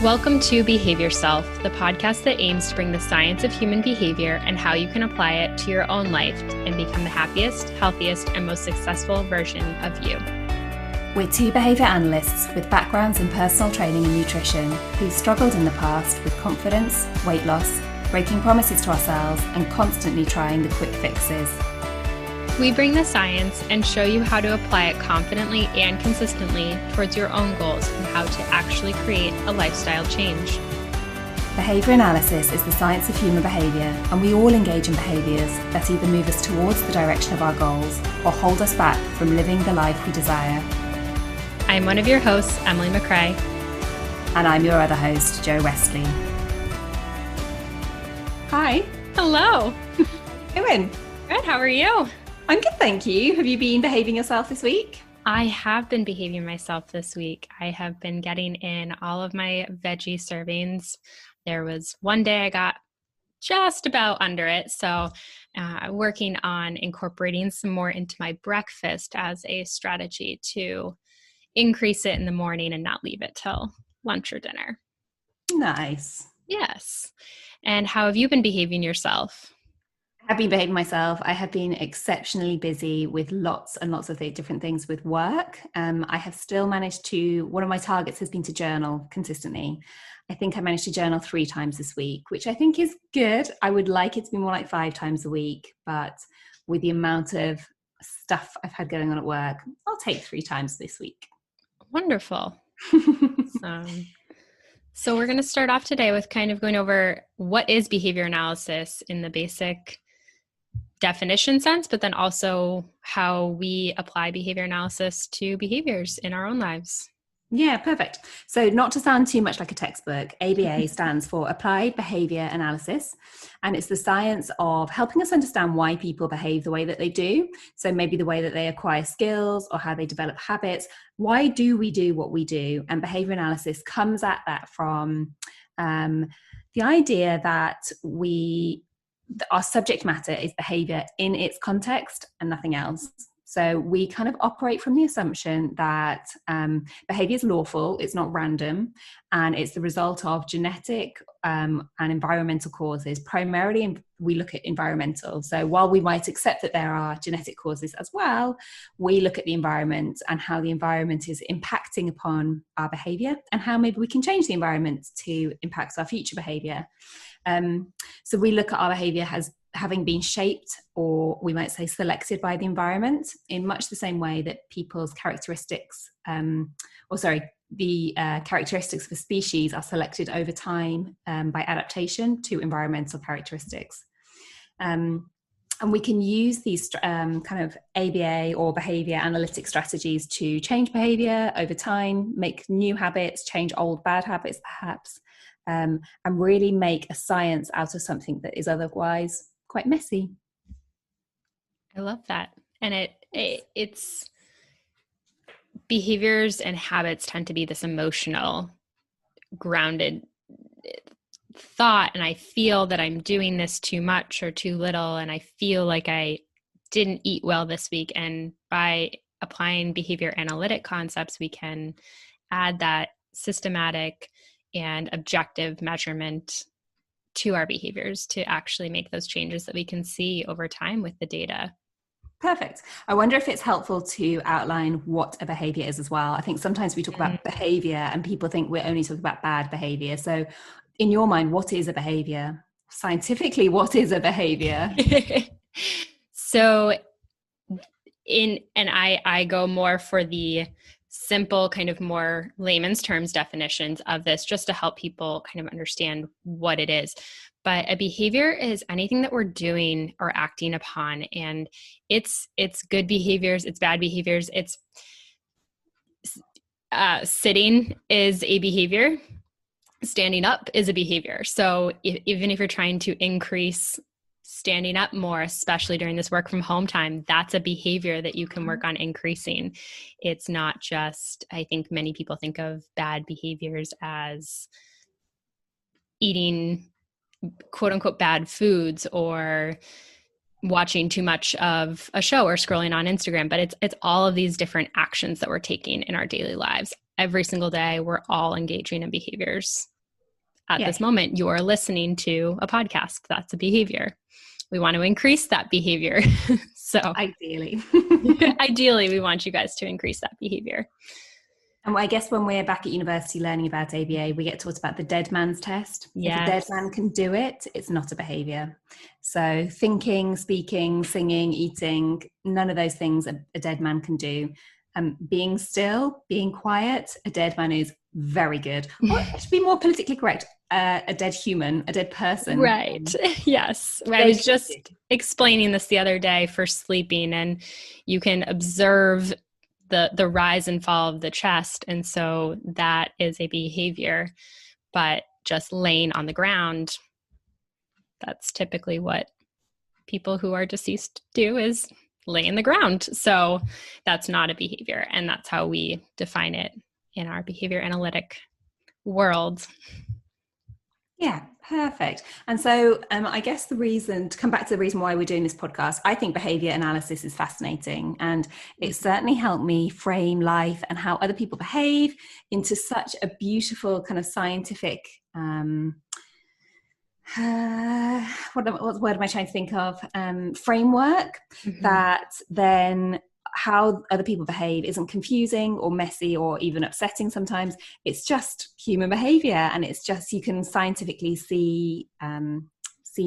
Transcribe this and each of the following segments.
Welcome to Behavior Self, the podcast that aims to bring the science of human behavior and how you can apply it to your own life and become the happiest, healthiest, and most successful version of you. We're two behavior analysts with backgrounds in personal training and nutrition who've struggled in the past with confidence, weight loss, breaking promises to ourselves, and constantly trying the quick fixes. We bring the science and show you how to apply it confidently and consistently towards your own goals and how to actually create a lifestyle change. Behavior analysis is the science of human behavior, and we all engage in behaviors that either move us towards the direction of our goals or hold us back from living the life we desire. I'm one of your hosts, Emily McCrae. And I'm your other host, Jo Wesley. Hi. Hello. How you doing? Good, how are you? I'm good, thank you. Have you been behaving yourself this week? I have been behaving myself this week. I have been getting in all of my veggie servings. There was one day I got just about under it. So working on incorporating some more into my breakfast as a strategy to increase it in the morning and not leave it till lunch or dinner. Nice. Yes. And how have you been behaving yourself? I've been behaving myself. I have been exceptionally busy with lots and lots of different things with work. I have still managed to, one of my targets has been to journal consistently. I think I managed to journal 3 times this week, which I think is good. I would like it to be more like 5 times a week, but with the amount of stuff I've had going on at work, I'll take 3 times this week. Wonderful. So we're going to start off today with kind of going over what is behavior analysis in the basic definition sense, but then also how we apply behavior analysis to behaviors in our own lives. Yeah, perfect. So not to sound too much like a textbook, ABA stands for Applied Behavior Analysis, and it's the science of helping us understand why people behave the way that they do. So maybe the way that they acquire skills or how they develop habits. Why do we do what we do? And behavior analysis comes at that from the idea that our subject matter is behavior in its context and nothing else. So we kind of operate from the assumption that behavior is lawful, it's not random, and it's the result of genetic and environmental causes. Primarily, we look at environmental. So while we might accept that there are genetic causes as well, we look at the environment and how the environment is impacting upon our behavior and how maybe we can change the environment to impact our future behavior. So we look at our behavior as having been shaped, or we might say selected by the environment, in much the same way that people's characteristics, the characteristics of a species are selected over time by adaptation to environmental characteristics. And we can use these kind of ABA or behavior analytic strategies to change behavior over time, make new habits, change old bad habits perhaps, and really make a science out of something that is otherwise quite messy. I love that. And it's behaviors and habits tend to be this emotional, grounded thought. And I feel that I'm doing this too much or too little. And I feel like I didn't eat well this week. And by applying behavior analytic concepts, we can add that systematic and objective measurement to our behaviors to actually make those changes that we can see over time with the data. Perfect. I wonder if it's helpful to outline what a behavior is as well. I think sometimes we talk about behavior and people think we're only talking about bad behavior. So in your mind, what is a behavior? Scientifically, what is a behavior? So I go more for the simple, kind of more layman's terms definitions of this, just to help people kind of understand what it is. But a behavior is anything that we're doing or acting upon, and it's good behaviors, it's bad behaviors. It's sitting is a behavior, standing up is a behavior. So even if you're trying to increase standing up more, especially during this work from home time, that's a behavior that you can work on increasing. It's not just, I think many people think of bad behaviors as eating quote unquote bad foods or watching too much of a show or scrolling on Instagram, but it's all of these different actions that we're taking in our daily lives. every single day, we're all engaging in behaviors. At Yeah. this moment, you're listening to a podcast. That's a behavior. We want to increase that behavior. So Ideally. ideally, we want you guys to increase that behavior. And I guess when we're back at university learning about ABA, we get taught about the dead man's test. Yes. If a dead man can do it, it's not a behavior. So thinking, speaking, singing, eating, none of those things a dead man can do. Being still, being quiet, a dead man is very good. Or to be more politically correct, a dead human, a dead person. Right. Yes. I was just explaining this the other day for sleeping, and you can observe the rise and fall of the chest. And so that is a behavior, but just laying on the ground, that's typically what people who are deceased do, is lay in the ground. So that's not a behavior. And that's how we define it in our behavior analytic world. Yeah, perfect. And so I guess the reason, to come back to the reason why we're doing this podcast, I think behavior analysis is fascinating, and it certainly helped me frame life and how other people behave into such a beautiful kind of scientific what word am I trying to think of? Framework that then how other people behave isn't confusing or messy or even upsetting sometimes. It's just human behavior, and it's just, you can scientifically see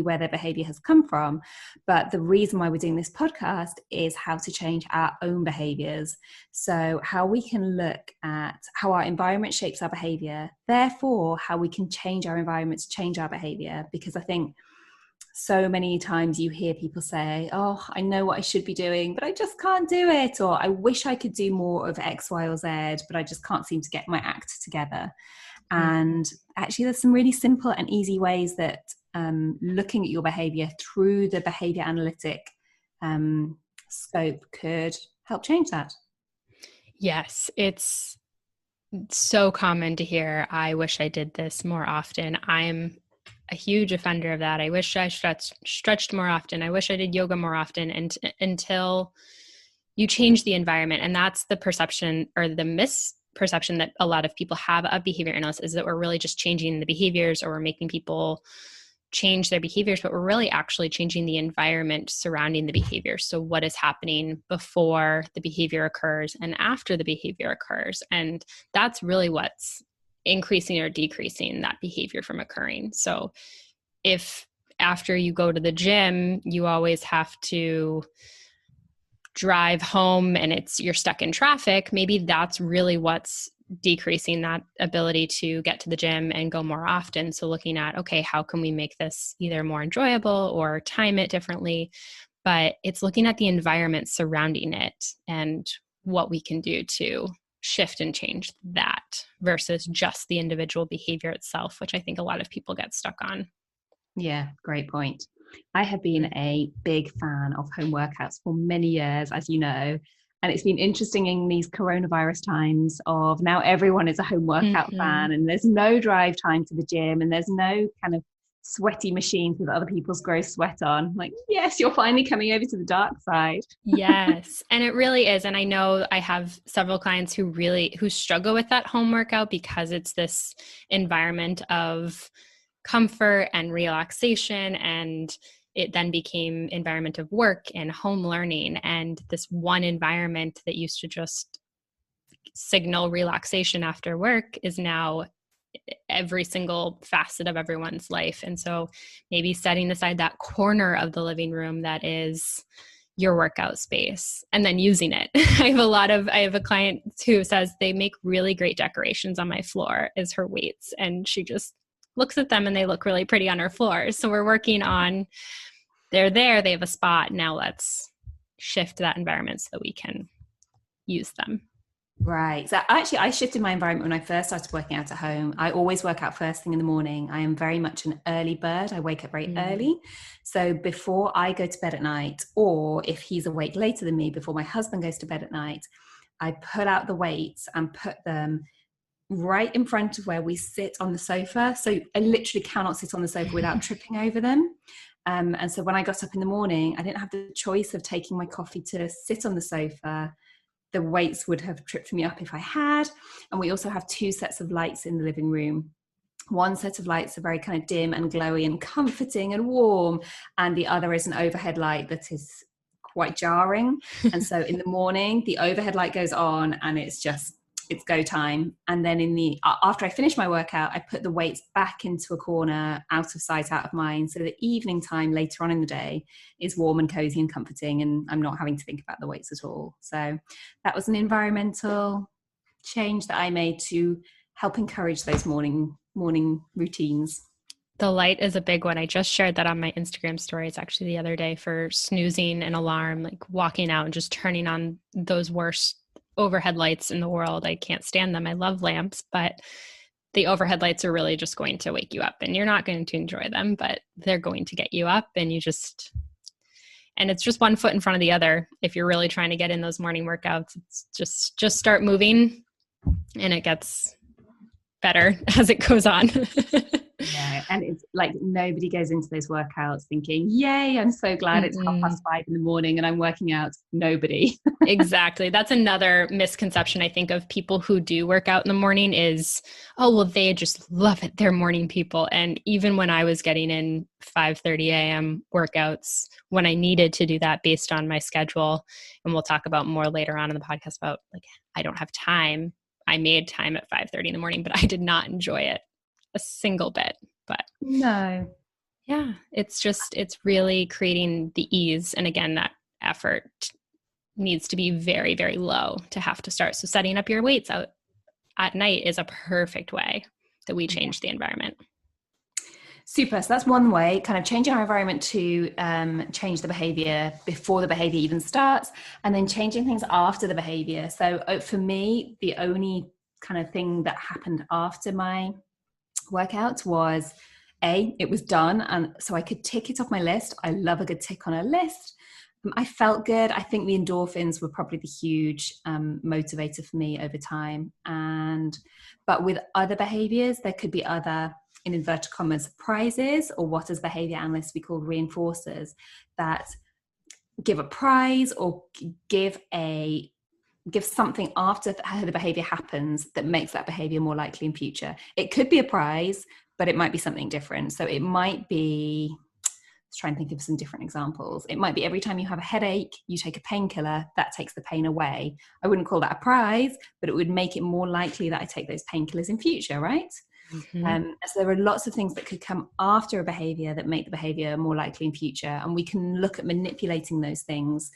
where their behavior has come from. But the reason why we're doing this podcast is how to change our own behaviors. So how we can look at how our environment shapes our behavior, therefore how we can change our environment to change our behavior. Because I think so many times you hear people say, oh, I know what I should be doing, but I just can't do it. Or I wish I could do more of X, Y, or Z, but I just can't seem to get my act together. And actually, there's some really simple and easy ways that looking at your behavior through the behavior analytic scope could help change that. Yes, it's so common to hear, I wish I did this more often. I'm a huge offender of that. I wish I stretched more often. I wish I did yoga more often. And until you change the environment, and that's the perception or the misperception that a lot of people have of behavior analysis, is that we're really just changing the behaviors, or we're making people change their behaviors, but we're really actually changing the environment surrounding the behavior. So what is happening before the behavior occurs and after the behavior occurs. And that's really what's increasing or decreasing that behavior from occurring. So if after you go to the gym, you always have to drive home and you're stuck in traffic, maybe that's really what's decreasing that ability to get to the gym and go more often. So looking at, okay, how can we make this either more enjoyable or time it differently? But it's looking at the environment surrounding it and what we can do to shift and change that versus just the individual behavior itself, which I think a lot of people get stuck on. Yeah, great point. I have been a big fan of home workouts for many years, as you know, and it's been interesting in these coronavirus times of now everyone is a home workout fan, and there's no drive time to the gym, and there's no kind of sweaty machines with other people's gross sweat on. Like, yes, you're finally coming over to the dark side. Yes. And it really is. And I know I have several clients who struggle with that home workout because it's this environment of comfort and relaxation, and it then became environment of work and home learning. And this one environment that used to just signal relaxation after work is now every single facet of everyone's life. And so maybe setting aside that corner of the living room that is your workout space and then using it. I have a client who says they make really great decorations on my floor as her weights, and she just looks at them and they look really pretty on her floor. So we're working on, they're there, they have a spot. Now let's shift that environment so that we can use them. Right. So actually, I shifted my environment when I first started working out at home. I always work out first thing in the morning. I am very much an early bird. I wake up very early. So before I go to bed at night, or if he's awake later than me, before my husband goes to bed at night, I pull out the weights and put them right in front of where we sit on the sofa. So I literally cannot sit on the sofa without tripping over them. And so when I got up in the morning, I didn't have the choice of taking my coffee to sit on the sofa, the weights would have tripped me up if I had. And we also have 2 sets of lights in the living room. One set of lights are very kind of dim and glowy and comforting and warm, and the other is an overhead light that is quite jarring. And so in the morning, the overhead light goes on and it's go time. And then after I finish my workout, I put the weights back into a corner, out of sight, out of mind. So the evening time later on in the day is warm and cozy and comforting, and I'm not having to think about the weights at all. So that was an environmental change that I made to help encourage those morning routines. The light is a big one. I just shared that on my Instagram stories actually the other day for snoozing an alarm, like walking out and just turning on those worst overhead lights in the world. I can't stand them. I love lamps, but the overhead lights are really just going to wake you up, and you're not going to enjoy them, but they're going to get you up, and it's just one foot in front of the other. If you're really trying to get in those morning workouts, it's just start moving, and it gets better as it goes on. Yeah, and it's like nobody goes into those workouts thinking, yay, I'm so glad it's 5:30 in the morning and I'm working out. Nobody. Exactly. That's another misconception I think of people who do work out in the morning is, oh, well, they just love it. They're morning people. And even when I was getting in 5:30 a.m. workouts, when I needed to do that based on my schedule, and we'll talk about more later on in the podcast about like, I don't have time. I made time at 5:30 in the morning, but I did not enjoy it a single bit. But no, yeah, it's really creating the ease. And again, that effort needs to be very, very low to have to start. So setting up your weights out at night is a perfect way that we change the environment. Super. So that's one way, kind of changing our environment to change the behavior before the behavior even starts, and then changing things after the behavior. So for me, the only kind of thing that happened after my workout was it was done, and so I could tick it off my list. I love a good tick on a list. I felt good. I think the endorphins were probably the huge motivator for me over time. But with other behaviors, there could be other, in inverted commas, prizes, or what as behavior analysts we call reinforcers, that give a prize or give something after the behavior happens that makes that behavior more likely in future. It could be a prize, but it might be something different. So it might be, let's try and think of some different examples. It might be every time you have a headache, you take a painkiller, that takes the pain away. I wouldn't call that a prize, but it would make it more likely that I take those painkillers in future, right? So there are lots of things that could come after a behavior that make the behavior more likely in future. And we can look at manipulating those things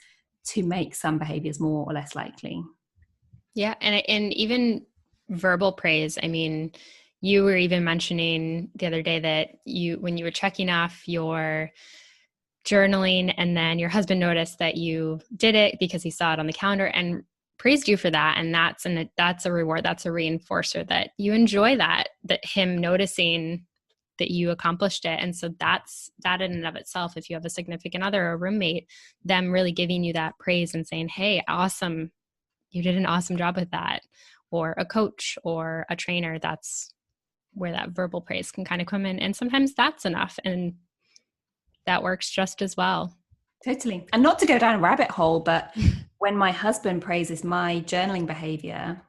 to make some behaviors more or less likely. Yeah. And even verbal praise. I mean, you were even mentioning the other day that when you were checking off your journaling, and then your husband noticed that you did it because he saw it on the calendar and praised you for that. And that's a reward. That's a reinforcer that you enjoy that him noticing that you accomplished it. And so that in and of itself, if you have a significant other or a roommate, them really giving you that praise and saying, hey, awesome, you did an awesome job with that, or a coach or a trainer, that's where that verbal praise can kind of come in. And sometimes that's enough, and that works just as well. Totally. And not to go down a rabbit hole, but when my husband praises my journaling behavior,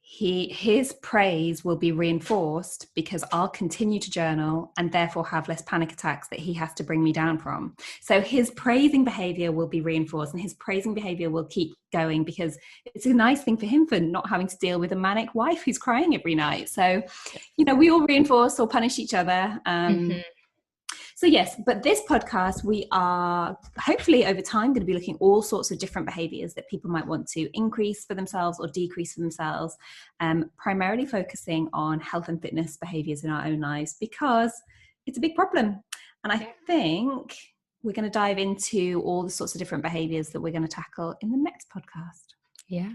his praise will be reinforced because I'll continue to journal and therefore have less panic attacks that he has to bring me down from. So his praising behavior will be reinforced, and his praising behavior will keep going because it's a nice thing for him for not having to deal with a manic wife who's crying every night. So, we all reinforce or punish each other. So yes, but this podcast, we are hopefully over time going to be looking at all sorts of different behaviors that people might want to increase for themselves or decrease for themselves, primarily focusing on health and fitness behaviors in our own lives because it's a big problem. And I think we're going to dive into all the sorts of different behaviors that we're going to tackle in the next podcast. Yeah,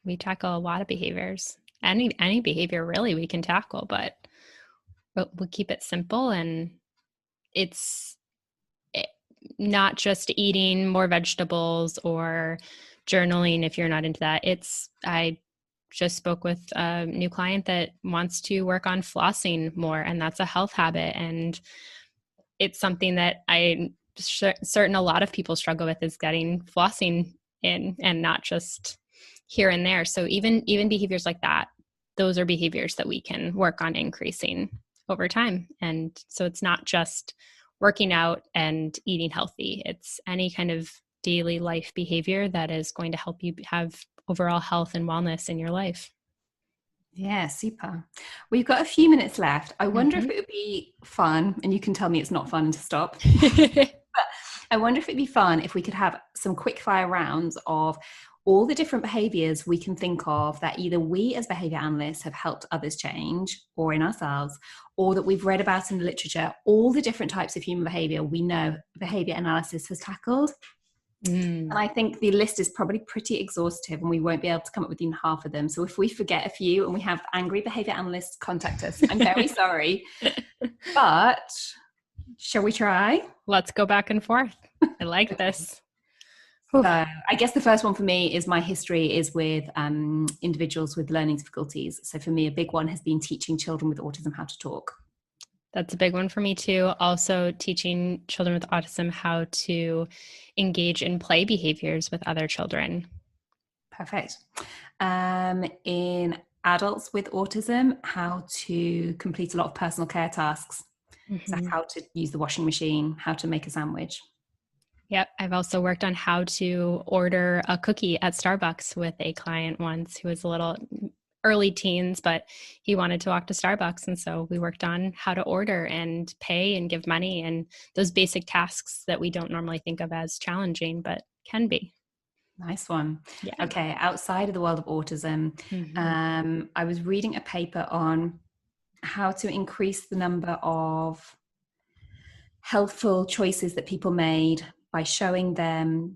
we tackle a lot of behaviors. Any behavior really we can tackle, but we'll keep it simple, and it's not just eating more vegetables or journaling if you're not into that. I just spoke with a new client that wants to work on flossing more, and that's a health habit. And it's something that I'm certain a lot of people struggle with, is getting flossing in, and not just here and there. So even behaviors like that, those are behaviors that we can work on increasing over time. And so it's not just working out and eating healthy. It's any kind of daily life behavior that is going to help you have overall health and wellness in your life. Yeah, super. We've got a few minutes left. I wonder if it would be fun, and you can tell me it's not fun to stop. But I wonder if it'd be fun if we could have some quick fire rounds of all the different behaviors we can think of that either we as behavior analysts have helped others change or in ourselves, or that we've read about in the literature, all the different types of human behavior we know behavior analysis has tackled. And I think the list is probably pretty exhaustive and we won't be able to come up with even half of them. So if we forget a few and we have angry behavior analysts contact us, I'm very sorry. But shall we try? Let's go back and forth. I like this. I guess the first one for me is my history is with individuals with learning difficulties. So for me, a big one has been teaching children with autism how to talk. That's a big one for me too. Also teaching children with autism how to engage in play behaviors with other children. Perfect. In adults with autism, how to complete a lot of personal care tasks. So how to use the washing machine, how to make a sandwich. Yep. I've also worked on how to order a cookie at Starbucks with a client once who was a little early teens, but he wanted to walk to Starbucks. And so we worked on how to order and pay and give money and those basic tasks that we don't normally think of as challenging, but can be. Nice one. Yeah. Okay. Outside of the world of autism, I was reading a paper on how to increase the number of healthful choices that people made by showing them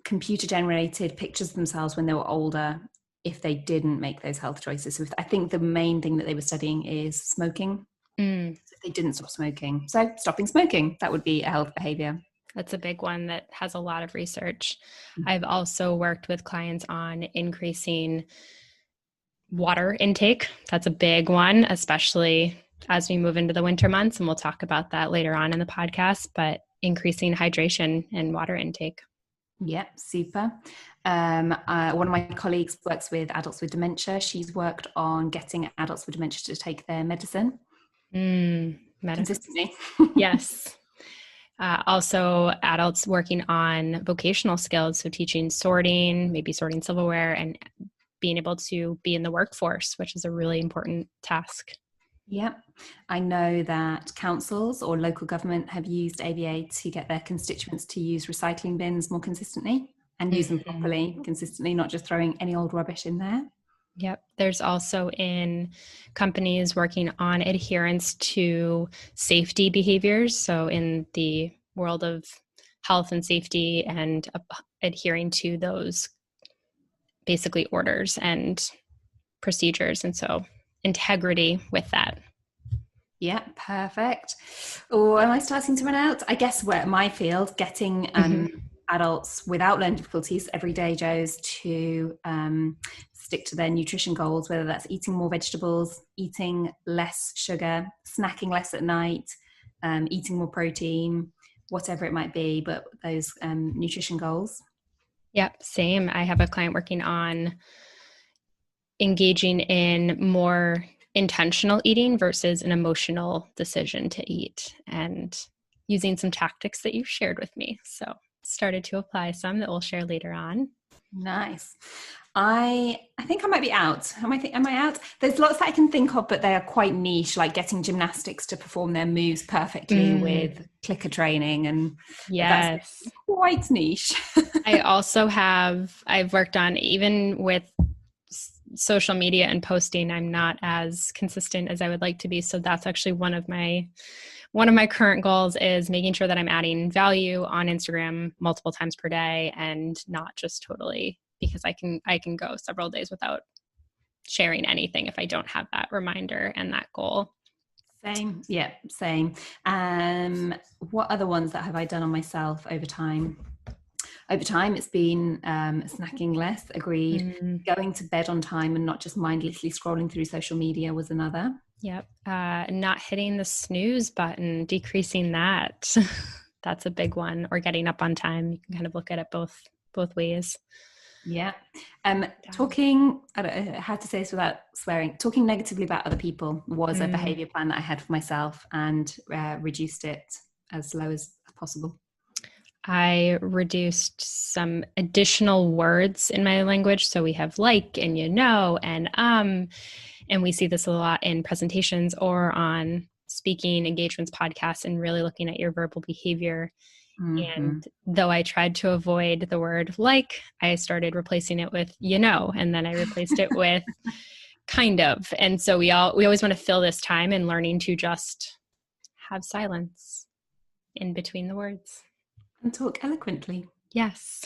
computer generated pictures of themselves when they were older if they didn't make those health choices. So I think the main thing that they were studying is smoking. So if they didn't stop smoking. So stopping smoking, that would be a health behavior. That's a big one that has a lot of research. I've also worked with clients on increasing water intake. That's a big one, especially as we move into the winter months. And we'll talk about that later on in the podcast, but increasing hydration and water intake. Yep, super. One of my colleagues works with adults with dementia. She's worked on getting adults with dementia to take their medicine consistently. Yes. Also, adults working on vocational skills, so teaching sorting, maybe sorting silverware, and being able to be in the workforce, which is a really important task. Yep. I know that councils or local government have used ABA to get their constituents to use recycling bins more consistently and use them properly, consistently, not just throwing any old rubbish in there. Yep. There's also in companies working on adherence to safety behaviors. So in the world of health and safety and adhering to those basically orders and procedures. And so integrity with that. Yeah, perfect. Oh, am I starting to run out? I guess we're at my field, getting adults without learning difficulties, everyday Joes, to stick to their nutrition goals, whether that's eating more vegetables, eating less sugar, snacking less at night, eating more protein, whatever it might be, but those nutrition goals. Yep, same. I have a client working on engaging in more intentional eating versus an emotional decision to eat and using some tactics that you've shared with me. So started to apply some that we'll share later on. Nice. I think I might be out. Am I out? There's lots that I can think of, but they are quite niche, like getting gymnastics to perform their moves perfectly with clicker training, and that's quite niche. I've worked on, even with social media and posting, I'm not as consistent as I would like to be. So that's actually one of my current goals is making sure that I'm adding value on Instagram multiple times per day and not just totally, because I can go several days without sharing anything if I don't have that reminder and that goal. Same. Yeah, same. What other ones that have I done on myself over time? Over time, it's been snacking less, agreed. Going to bed on time and not just mindlessly scrolling through social media was another. Yep. Not hitting the snooze button, decreasing that. That's a big one. Or getting up on time. You can kind of look at it both ways. Yeah. Talking, I don't know how to say this without swearing, talking negatively about other people was a behavior plan that I had for myself, and reduced it as low as possible. I reduced some additional words in my language. So we have like and and we see this a lot in presentations or on speaking engagements, podcasts, and really looking at your verbal behavior. And though I tried to avoid the word like, I started replacing it with, and then I replaced it with kind of. And so we always want to fill this time in learning to just have silence in between the words. And talk eloquently. Yes.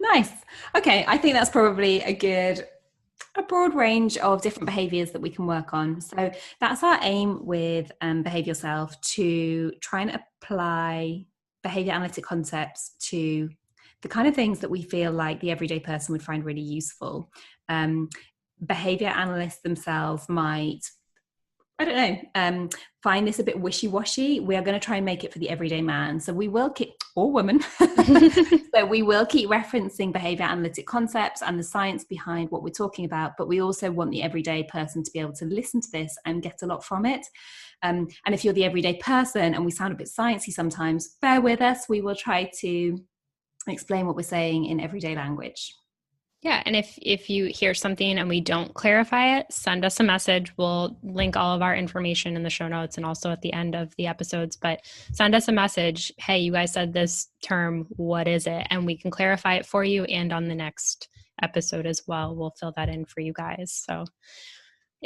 Nice. Okay. I think that's probably a broad range of different behaviors that we can work on. So that's our aim with Behavior Yourself, to try and apply behavior analytic concepts to the kind of things that we feel like the everyday person would find really useful. Behavior analysts themselves might, I don't know, find this a bit wishy-washy. We are going to try and make it for the everyday man. So we will keep, or woman, so we will keep referencing behavior analytic concepts and the science behind what we're talking about, but we also want the everyday person to be able to listen to this and get a lot from it. And if you're the everyday person and we sound a bit sciencey sometimes, bear with us. We will try to explain what we're saying in everyday language. Yeah. And if you hear something and we don't clarify it, send us a message. We'll link all of our information in the show notes and also at the end of the episodes, but send us a message. Hey, you guys said this term, what is it? And we can clarify it for you. And on the next episode as well, we'll fill that in for you guys. So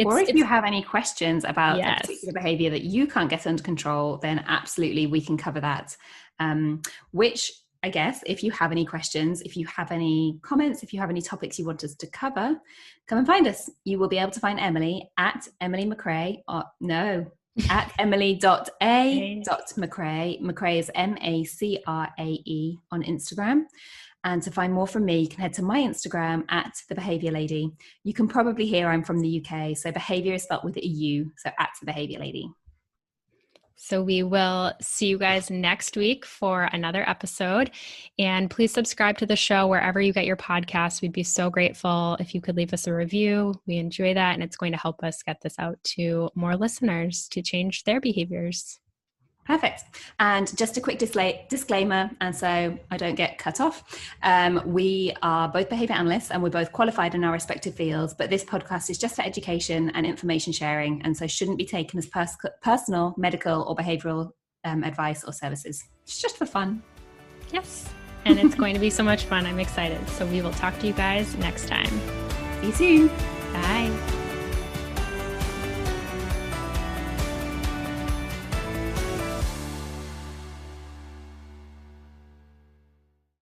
or if you have any questions about yes. a particular behavior that you can't get under control, then absolutely we can cover that. Which I guess if you have any questions, if you have any comments, if you have any topics you want us to cover, come and find us. You will be able to find Emily at Emily McCrae, at emily.a.mccrae. McCrae is MACRAE on Instagram. And to find more from me, you can head to my Instagram at The Behavior Lady. You can probably hear I'm from the UK, so behavior is spelled with a U, so at The Behavior Lady. So we will see you guys next week for another episode. And please subscribe to the show wherever you get your podcasts. We'd be so grateful if you could leave us a review. We enjoy that, and it's going to help us get this out to more listeners to change their behaviors. Perfect. And just a quick disclaimer, and so I don't get cut off. We are both behavior analysts and we're both qualified in our respective fields, but this podcast is just for education and information sharing, and so shouldn't be taken as personal, medical, or behavioral advice or services. It's just for fun. Yes. And it's going to be so much fun. I'm excited. So we will talk to you guys next time. See you soon. Bye.